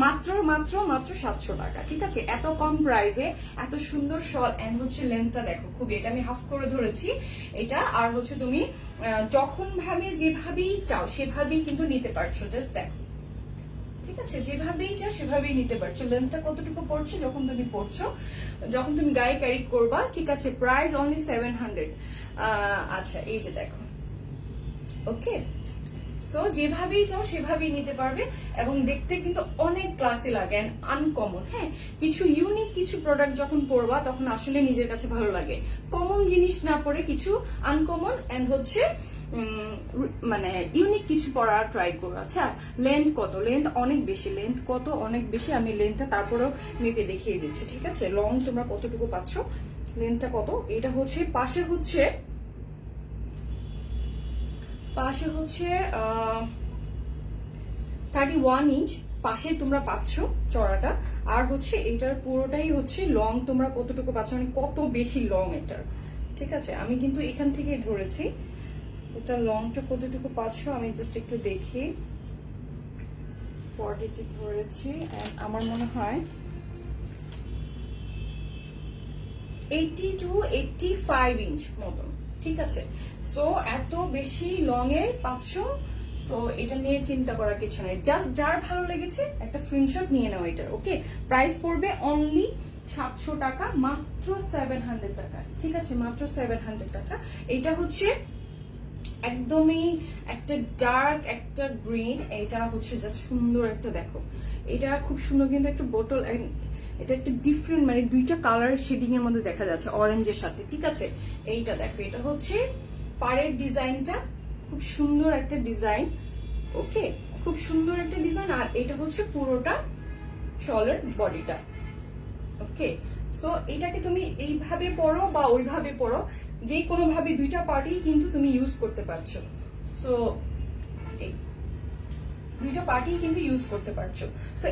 মাত্র মাত্র মাত্র 700 টাকা, ঠিক আছে। এত কম প্রাইসে এত সুন্দর শল এন্ড হচ্ছে লেন্থটা দেখো, খুবই, এটা আমি হাফ করে ধরেছি এটা, আর হচ্ছে তুমি যখন ভাবে যেভাবেই চাও সেভাবেই কিন্তু নিতে পারছো, জাস্ট দেখো, ঠিক আছে, যেভাবেই চাও সেভাবেই নিতে পারছো। লেন্থটা কতটুকু পড়ছে যখন তুমি পড়ছো, যখন তুমি গায়ে ক্যারি করবা, ঠিক আছে। Price only 700। আচ্ছা এই যে দেখো, ওকে। সো যেভাবেই চাও সেভাবেই নিতে পারবে, এবং দেখতে কিন্তু অনেক ক্লাসি লাগে এন্ড আনকমন। হ্যাঁ, কিছু ইউনিক কিছু প্রোডাক্ট যখন পরবা তখন আসলে নিজের কাছে ভালো লাগে। কমন জিনিস না পরে কিছু আনকমন এন্ড হচ্ছে মানে ইউনিক কিছু পরা ট্রাই করো। আচ্ছা লেন্থ কত? লেন্থ অনেক বেশি, লেন্থ কত অনেক বেশি, আমি লেন্থটা তারপরেও মেপে দেখিয়ে দিচ্ছি, ঠিক আছে। লং তোমরা কতটুকু পাচ্ছ, লেন্থটা কত, এটা হচ্ছে পাশে হচ্ছে 31 ইঞ্চ পাশে তোমরা পাচ্ছ চড়াটা, আর হচ্ছে এটার পুরোটাই হচ্ছে লং তোমরা কতটুকু পাচ্ছ, মানে কত বেশি লং এটার, ঠিক আছে। আমি কিন্তু এখান থেকে ধরেছি এটা লংটা কতটুকু পাচ্ছ, আমি জাস্ট একটু দেখি। 40 ধরেছি, আমার মনে হয় 80 to 85 ইঞ্চ মতন, ঠিক আছে। সো এত বেশি লং এ পাচ্ছ, সো এটা নিয়ে চিন্তা করার কিছু নেই, জাস্ট যার ভালো লেগেছে একটা স্ক্রিনশট নিয়ে নাও এটার, ওকে। প্রাইস পড়বে অনলি 700 টাকা, মাত্র 700 টাকা, ঠিক আছে, মাত্র 700 টাকা। এটা হচ্ছে একদমই একটা ডার্ক একটা গ্রিন, এটা হচ্ছে জাস্ট সুন্দর একটা, দেখো এটা খুব সুন্দর, কিন্তু একটা বোতল, এটা একটা ডিফারেন্ট মানে দুইটা কালার শেডিং এর মধ্যে দেখা যাচ্ছে অরেঞ্জের সাথে, ঠিক আছে। এইটা দেখো, এটা হচ্ছে পাড়ের ডিজাইনটা, খুব সুন্দর একটা ডিজাইন, ওকে, খুব সুন্দর একটা ডিজাইন। আর এটা হচ্ছে পুরোটা শলের বডিটা, ওকে। সো এটাকে তুমি এইভাবে পরো বা ওইভাবে পরো, যে কোনো ভাবে দুইটা পার্টি কিন্তু তুমি ইউজ করতে পারছো। সো দুইটা পার্টি কিন্তু ইউজ করতে পারছো। সো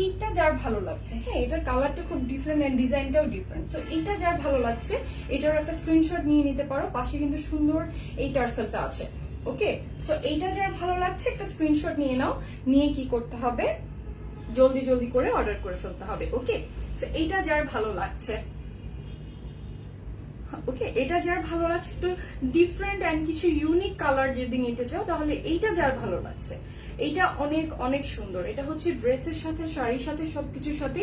এইটা যার ভালো লাগছে, হ্যাঁ এটার কালারটা খুব ডিফারেন্ট এন্ড ডিজাইনটাও ডিফারেন্ট, সো এইটা যার ভালো লাগছে এটার একটা স্ক্রিনশট নিয়ে নিতে পারো। পাশে কিন্তু সুন্দর এই টার্সেলটা আছে, ওকে। সো এইটা যার ভালো লাগছে একটা স্ক্রিনশট নিয়ে নাও, নিয়ে কি করতে হবে, জলদি জলদি করে অর্ডার করে ফেলতে হবে, ওকে। সো এইটা যার ভালো লাগছে, ওকে, এটা যার ভালো লাগছে, একটু ডিফারেন্ট এন্ড কিছু ইউনিক কালার যদি নিতে চাও তাহলে এইটা যার ভালো লাগছে, এইটা অনেক অনেক সুন্দর। এটা হচ্ছে ড্রেসের সাথে, শাড়ির সাথে, সবকিছুর সাথে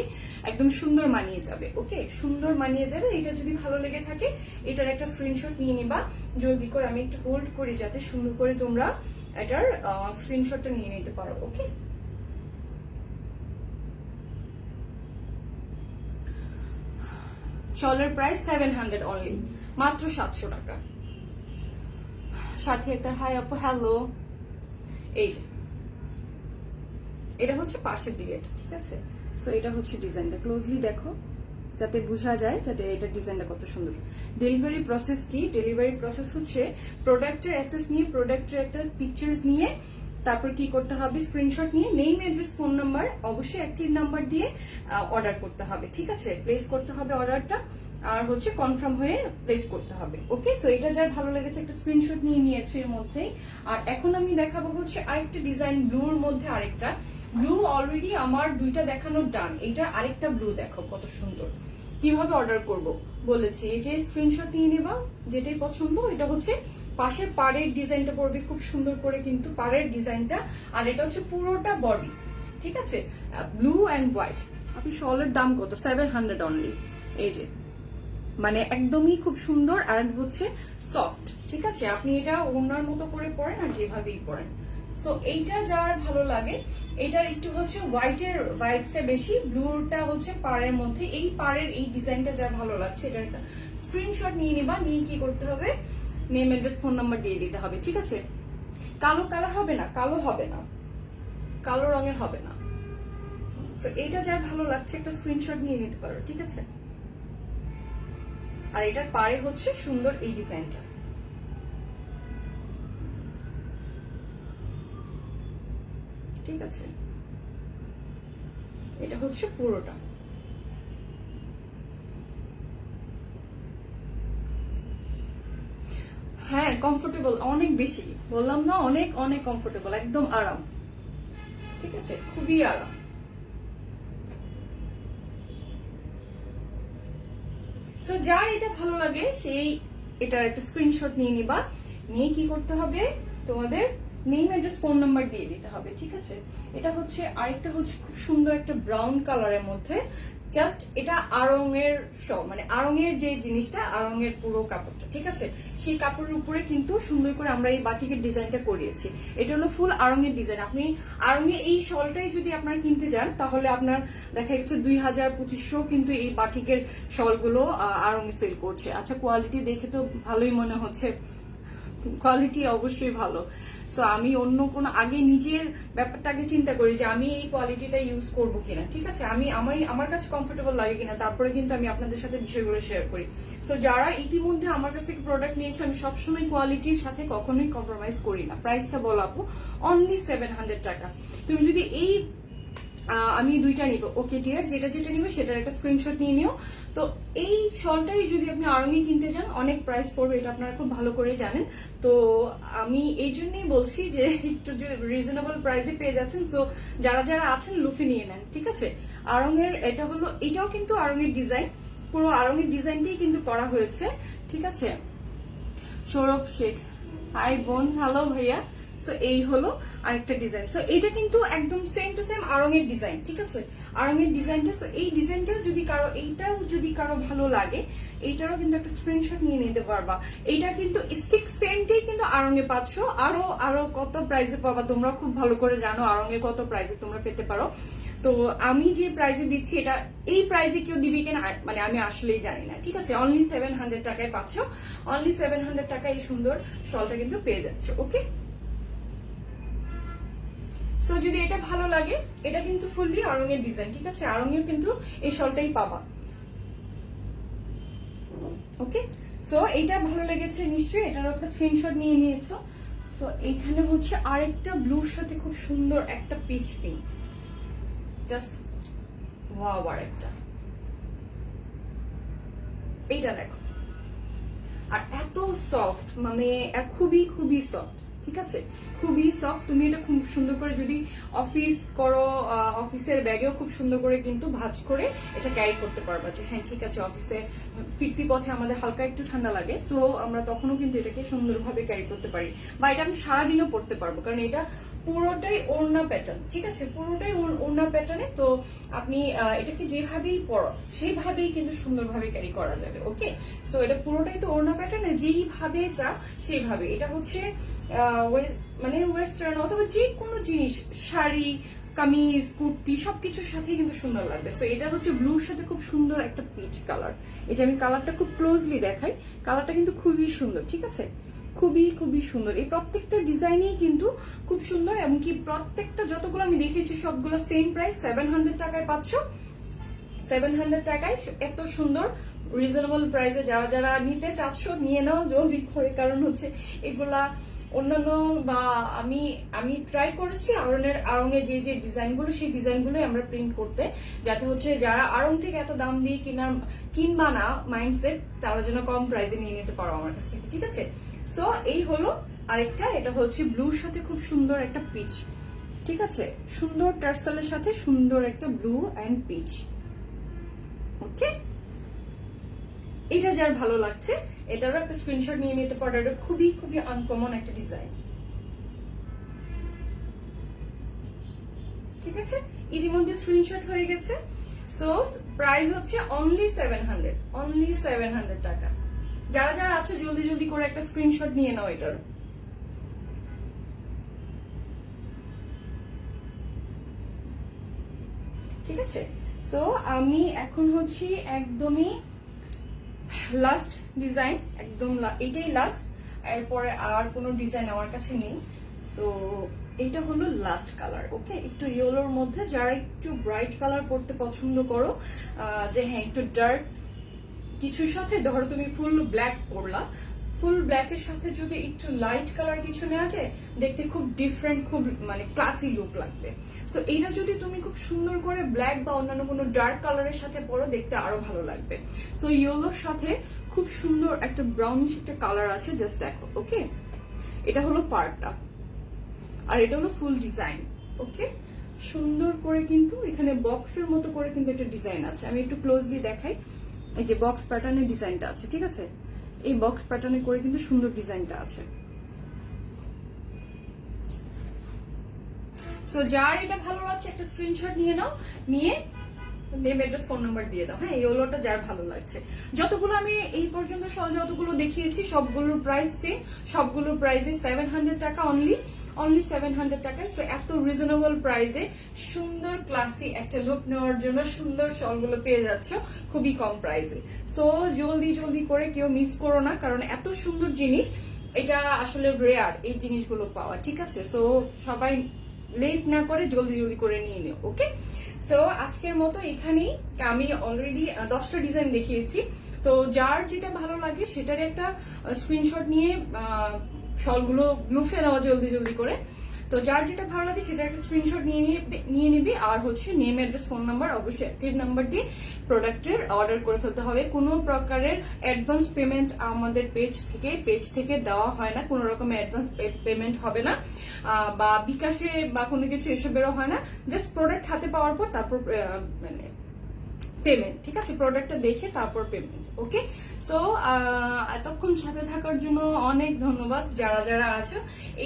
একদম সুন্দর মানিয়ে যাবে, ওকে, সুন্দর মানিয়ে যাবে। এটা যদি ভালো লেগে থাকে এটার একটা স্ক্রিনশট নিয়ে নিবা জলদি করে, আমি একটু হোল্ড করি যাতে সুন্দর করে তোমরা এটার স্ক্রিনশটটা নিয়ে নিতে পারো, ওকে। শলের প্রাইস 700 অনলি, মাত্র 700 টাকা। সাথে একটা হাই আপু, হ্যালো। এই যে এটা হচ্ছে পাশের ডিজাইনটা, ঠিক আছে। সো এটা হচ্ছে ডিজাইনটা, ক্লোজলি দেখো, যাতে বোঝা যায় যাতে এটা ডিজাইনটা কত সুন্দর। ডেলিভারি প্রসেস কি? ডেলিভারি প্রসেস হচ্ছে প্রোডাক্টের অ্যাসেস নিয়ে, প্রোডাক্টের একটা পিকচার্স নিয়ে, তারপর কি করতে হবে, স্ক্রিনশট নিয়ে নেম, অ্যাড্রেস, ফোন নাম্বার, অবশ্যই অ্যাক্টিভ নাম্বার দিয়ে অর্ডার করতে হবে। ঠিক আছে, প্লেস করতে হবে অর্ডারটা, আর হচ্ছে কনফার্ম হয়ে প্লেস করতে হবে। ওকে, সো এটা যার ভালো লেগেছে একটা স্ক্রিনশট নিয়ে নিয়েছে এর মধ্যেই। আর এখন আমি দেখাবো হচ্ছে আরেকটা ডিজাইন, ব্লুর মধ্যে আরেকটা। ব্লু অলরেডি আমার দুইটা দেখানোর ডান, এইটা আরেকটা ব্লু দেখো কত সুন্দর। কিভাবে অর্ডার করব বলেছি, এই যে স্ক্রিনশট নিয়ে নেবা যেটাই পছন্দ। এটা হচ্ছে পাশে পাড়ের ডিজাইনটা পড়বে খুব সুন্দর করে, কিন্তু পাড়ের ডিজাইনটা, আর এটা হচ্ছে পুরোটা বডি। ঠিক আছে, ব্লু অ্যান্ড হোয়াইট। আপনি শলের দাম কত? 700 অনলি। এই যে মানে একদমই খুব সুন্দর আর হচ্ছে সফট। ঠিক আছে, আপনি এটা ওড়নার মতো করে পরেন আর যেভাবেই পরেন। সো এইটা যার ভালো লাগে, এটার একটু হচ্ছে হোয়াইটের ভাইবসটা বেশি, ব্লুটা হচ্ছে পাড়ের মধ্যে। এই পাড়ের এই ডিজাইনটা যার ভালো লাগছে, এটার একটা স্ক্রিনশট নিয়ে নিবা, নিয়ে কি করতে হবে, নেম, অ্যাড্রেস, ফোন নাম্বার দিয়ে দিতে হবে। ঠিক আছে, কালো কালার হবে না, কালো হবে না, কালো রঙের হবে না। সো এইটা যার ভালো লাগছে একটা স্ক্রিনশট নিয়ে নিতে পারো। ঠিক আছে, আর এটার পাড়ে হচ্ছে সুন্দর এই ডিজাইনটা। ঠিক আছে, এটা হচ্ছে পুরোটা। হ্যাঁ, কমফোর্টেবল অনেক বেশি, বললাম না, অনেক অনেক কমফোর্টেবল, একদম আরাম। ঠিক আছে, খুবই আরাম। সো যার এটা ভালো লাগে সেই এটার একটা স্ক্রিনশট নিয়ে নিবা, নিয়ে কি করতে হবে, তোমাদের নেম, অ্যাড্রেস, ফোন নাম্বার দিয়ে দিতে হবে। ঠিক আছে, এটা হচ্ছে আরেকটা হচ্ছে খুব সুন্দর একটা ব্রাউন কালারের মধ্যে, জাস্ট এটা আড়ঙের মানে আড়ঙের যে জিনিসটা, আড়ঙের পুরো কাপড়টা। ঠিক আছে, সেই কাপড়ের উপরে কিন্তু সুন্দর করে আমরা এই বাটিকের ডিজাইনটা করিয়েছি। এটা হলো ফুল আড়ঙের ডিজাইন। আপনি আড়ঙে এই শলটাই যদি আপনার কিনতে যান, তাহলে আপনার দেখা গেছে 2000-2500 কিন্তু এই বাটিকের শলগুলো আড়ঙে সেল করছে। আচ্ছা, কোয়ালিটি দেখে তো ভালোই মনে হচ্ছে, কোয়ালিটি অবশ্যই ভালো। সো আমি অন্য কোনো আগে নিজের ব্যাপারটাকে চিন্তা করি যে আমি এই কোয়ালিটিটা ইউজ করবো কিনা। ঠিক আছে, আমি আমার কাছে কমফোর্টেবল লাগে কিনা, তারপরে কিন্তু আমি আপনাদের সাথে বিষয়গুলো শেয়ার করি। সো যারা ইতিমধ্যে আমার কাছ থেকে প্রোডাক্ট নিয়েছে, আমি সবসময় কোয়ালিটির সাথে কখনোই কম্প্রোমাইজ করি না। প্রাইসটা বলো আপু, অনলি 700 টাকা। তুমি যদি এই আমি দুইটা নিব, ওকে ডিয়ার, যেটা যেটা নিবে সেটার একটা স্ক্রিনশট নিয়ে নিও। তো এই শলটাই যদি আপনি আড়ঙে কিনতে যান, অনেক প্রাইস পড়বে, এটা আপনারা খুব ভালো করে জানেন। তো আমি এই জন্যই বলছি যে একটু রিজনেবল প্রাইসে পেয়ে যাচ্ছেন। সো যারা যারা আছেন লুফে নিয়ে নেন। ঠিক আছে, আড়ঙের এটা হলো, এটাও কিন্তু আড়ঙের ডিজাইন, পুরো আড়ঙের ডিজাইনটাই কিন্তু করা হয়েছে। ঠিক আছে, সৌরভ শেখ, হাই বোন, হ্যালো ভাইয়া। সো এই হলো আরেকটা ডিজাইন। সো এটা কিন্তু একদম সেম টু সেম আড়ঙের ডিজাইন। ঠিক আছে, আড়ঙের ডিজাইনটা। সো এই ডিজাইনটাও যদি কারো, এইটাও যদি কারো ভালো লাগে, এইটারও কিন্তু একটা স্ক্রিনশট নিয়ে নিতে পারবা। এইটা কিন্তু স্টিক সেমটাই কিন্তু আড়ঙে পাচ্ছ। আরো আরো কত প্রাইসে পাবা তোমরা খুব ভালো করে জানো, আড়ঙে কত প্রাইসে তোমরা পেতে পারো। তো আমি যে প্রাইসে দিচ্ছি, এটা এই প্রাইসে কেউ দিবি কিনা মানে আমি আসলেই জানি না। ঠিক আছে, অনলি 700 টাকায় পাচ্ছ, অনলি 700 টাকায় এই সুন্দর শলটা কিন্তু পেয়ে যাচ্ছে। ওকে, সো যদি এটা ভালো লাগে, এটা কিন্তু ফুললি আড়ঙের ডিজাইন। ঠিক আছে, আড়ঙের কিন্তু এই শলটাই পাবা। ওকে, সো এইটা ভালো লেগেছে নিশ্চয়ই, এটার একটা স্ক্রিনশট নিয়ে নিয়েছো। সো এইখানে হচ্ছে আরেকটা ব্লুর সাথে খুব সুন্দর একটা পিচ পিঙ্ক, জাস্ট ওয়াও। আরেকটা এইটা দেখো, আর এত সফট, মানে খুবই খুবই সফট। ঠিক আছে, খুবই সফট। তুমি এটা খুব সুন্দর করে যদি অফিস করো, অফিসের ব্যাগেও খুব সুন্দর করে কিন্তু ভাঁজ করে এটা ক্যারি করতে পারবা। যে হ্যাঁ ঠিক আছে, অফিসে ফিরতি পথে আমাদের হালকা একটু ঠান্ডা লাগে, সো আমরা তখনও কিন্তু এটাকে সুন্দরভাবে ক্যারি করতে পারি। বা এটা আমি সারাদিনও পড়তে পারবো, কারণ এটা পুরোটাই ওড়না প্যাটার্ন। ঠিক আছে, পুরোটাই ওড়না প্যাটার্নে। তো আপনি এটাকে যেভাবেই পড়ো সেইভাবেই কিন্তু সুন্দরভাবে ক্যারি করা যাবে। ওকে, সো এটা পুরোটাই তো ওড়না প্যাটার্নে, যেইভাবে চাও সেইভাবে। এটা হচ্ছে মানে ওয়েস্টার্ন অথবা যে কোনো জিনিস, শাড়ি, কামিজ, কুর্তি সবকিছুর সাথে কিন্তু সুন্দর লাগবে। সো এটা হচ্ছে ব্লুর সাথে খুব সুন্দর একটা পিচ কালার। এই যে আমি কালারটা খুব ক্লোজলি দেখাই, কালারটা কিন্তু খুবই সুন্দর। ঠিক আছে, খুবই খুবই সুন্দর। এই প্রত্যেকটা ডিজাইনই কিন্তু খুব সুন্দর, এবং কি প্রত্যেকটা যতগুলো আমি দেখিয়েছি সবগুলো সেম প্রাইস, 700 টাকায় পাচ্ছ। 700 টাকায় এত সুন্দর রিজনেবল প্রাইসে যারা যারা নিতে চাচ্ছ নিয়ে নাও জলদি করে, কারণ হচ্ছে এগুলা অন্যান্য বা আমি ট্রাই করেছি আড়ঙের যে ডিজাইনগুলো সেই ডিজাইনগুলো আমরা প্রিন্ট করতে, যাতে হচ্ছে যারা আড়ং থেকে এত দাম দিয়ে কিনবা না মাইন্ডসেট, তারা যেন কম প্রাইসে নিয়ে নিতে পারো আমার কাছ থেকে, ঠিক আছে। সো এই হলো আরেকটা, এটা হচ্ছে ব্লুর সাথে খুব সুন্দর একটা পিচ, ঠিক আছে, সুন্দর টার্সেলের সাথে সুন্দর একটা ব্লু অ্যান্ড পিচ। ওকে, এটা যার ভালো লাগছে এটারও একটা স্ক্রিনশট নিয়ে নিতে পারো, এটা খুবই খুবই আনকমন একটা ডিজাইন, ঠিক আছে। ইতিমধ্যে স্ক্রিনশট হয়ে গেছে। সো প্রাইস হচ্ছে অনলি 700 টাকা। যারা যারা আছো জলদি জলদি করে একটা স্ক্রিনশট নিয়ে নাও এটার। ঠিক আছে, সো আমি এখন হচ্ছে একদমই লাস্ট ডিজাইন, একদম এইটাই লাস্ট, এরপরে আর কোনো ডিজাইন আমার কাছে নেই। তো এইটা হলো লাস্ট কালার। ওকে, একটু ইয়েলোর মধ্যে যারা একটু ব্রাইট কালার পরতে পছন্দ করো, যে হ্যাঁ একটু ডার্ক কিছুর সাথে, ধরো তুমি ফুল ব্ল্যাক পরলা, ফুল ব্ল্যাকের সাথে যদি একটু লাইট কালার কিছু নেওয়া যায়, দেখতে খুব ডিফারেন্ট, খুব মানে ক্লাসি লুক লাগবে। সো এইটা যদি তুমি খুব সুন্দর করে ব্ল্যাক বা অন্যান্য কোনো ডার্ক কালারের সাথে পরো, দেখতে আরো ভালো লাগবে। সো ইয়েলোর সাথে খুব সুন্দর একটা ব্রাউনিশ একটা কালার আছে, জাস্ট দেখো। ওকে, এটা হলো পার্টটা, আর এটা হলো ফুল ডিজাইন। ওকে, সুন্দর করে কিন্তু এখানে বক্সের মতো করে কিন্তু একটা ডিজাইন আছে, আমি একটু ক্লোজলি দেখাই। এই যে বক্স প্যাটার্নের ডিজাইনটা আছে, ঠিক আছে, এই বক্স প্যাটার্নে করে কিন্তু সুন্দর ডিজাইনটা আছে। সো যার এটা ভালো লাগছে একটা স্ক্রিনশট নিয়ে নাও, নিয়ে নেম অ্যাড্রেস ফোন নাম্বার দিয়ে দাও। হ্যাঁ, এই ওলোটা যার ভালো লাগছে। যতগুলো আমি এই পর্যন্ত যতগুলো দেখিয়েছি সবগুলোর প্রাইস সেম, সবগুলোর প্রাইসে 700 টাকা, অনলি 700 টাকায়। তো এত রিজনেবল প্রাইসে সুন্দর ক্লাসি একটা লুক নেওয়ার জন্য সুন্দর শলগুলো পেয়ে যাচ্ছ খুবই কম প্রাইসে। সো জলদি জলদি করে কেউ মিস করো না, কারণ এত সুন্দর জিনিস, এটা আসলে রেয়ার এই জিনিসগুলো পাওয়া, ঠিক আছে। সো সবাই লেট না করে জলদি জলদি করে নিয়ে নিও। ওকে, সো আজকের মতো এখানেই, আমি অলরেডি 10টা ডিজাইন দেখিয়েছি। তো যার যেটা ভালো লাগে সেটার একটা স্ক্রিনশট নিয়ে শলগুলো লুফে নেওয়া জলদি জলদি করে। তো যার যেটা ভালো লাগে সেটার একটা স্ক্রিনশট নিয়ে নিবি, আর হচ্ছে নেম অ্যাড্রেস ফোন নাম্বার অবশ্যই অ্যাক্টিভ নাম্বার দিয়ে প্রোডাক্টের অর্ডার করে ফেলতে হবে। কোনো প্রকারের অ্যাডভান্স পেমেন্ট আমাদের পেজ থেকে দেওয়া হয় না, কোনো রকমের অ্যাডভান্স পেমেন্ট হবে না, বা বিকাশে বা কোনো কিছু এসবেরও হয় না। জাস্ট প্রোডাক্ট হাতে পাওয়ার পর তারপর মানে পেমেন্ট, ঠিক আছে, প্রোডাক্টটা দেখে তারপর পেমেন্ট। ওকে, সো এতক্ষণ সাথে থাকার জন্য অনেক ধন্যবাদ যারা যারা আছো।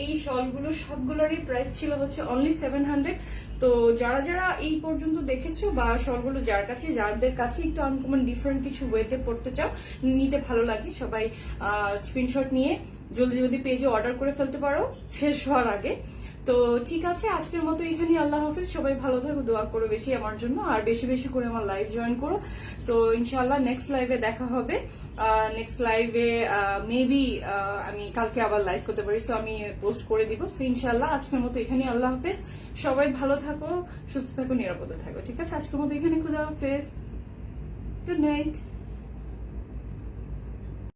এই শলগুলো সবগুলোরই প্রাইস ছিল হচ্ছে অনলি 700। তো যারা যারা এই পর্যন্ত দেখেছো বা শলগুলো যাদের কাছে একটু আনকমন ডিফারেন্ট কিছু ওয়েতে পড়তে চাও, নিতে ভালো লাগে, সবাই স্ক্রিনশট নিয়ে জলদি জলদি পেজে অর্ডার করে ফেলতে পারো শেষ হওয়ার আগে। তো ঠিক আছে, আজকের মতো এখানে, আল্লাহ হাফিজ, সবাই ভালো থাকো, দোয়া করো বেশি আমার জন্য, আর বেশি বেশি করে আমার লাইভ জয়েন করো। সো ইনশাআল্লাহ নেক্সট লাইভে দেখা হবে। নেক্সট লাইভে মেবি আমি কালকে আবার লাইভ করতে পারি, সো আমি পোস্ট করে দিব। সো ইনশাআল্লাহ আজকের মতো এখানে, আল্লাহ হাফিজ, সবাই ভালো থাকো, সুস্থ থাকো, নিরাপদে থাকো, ঠিক আছে। আজকের মতো এখানে, খুদা হাফিজ, গুড নাইট।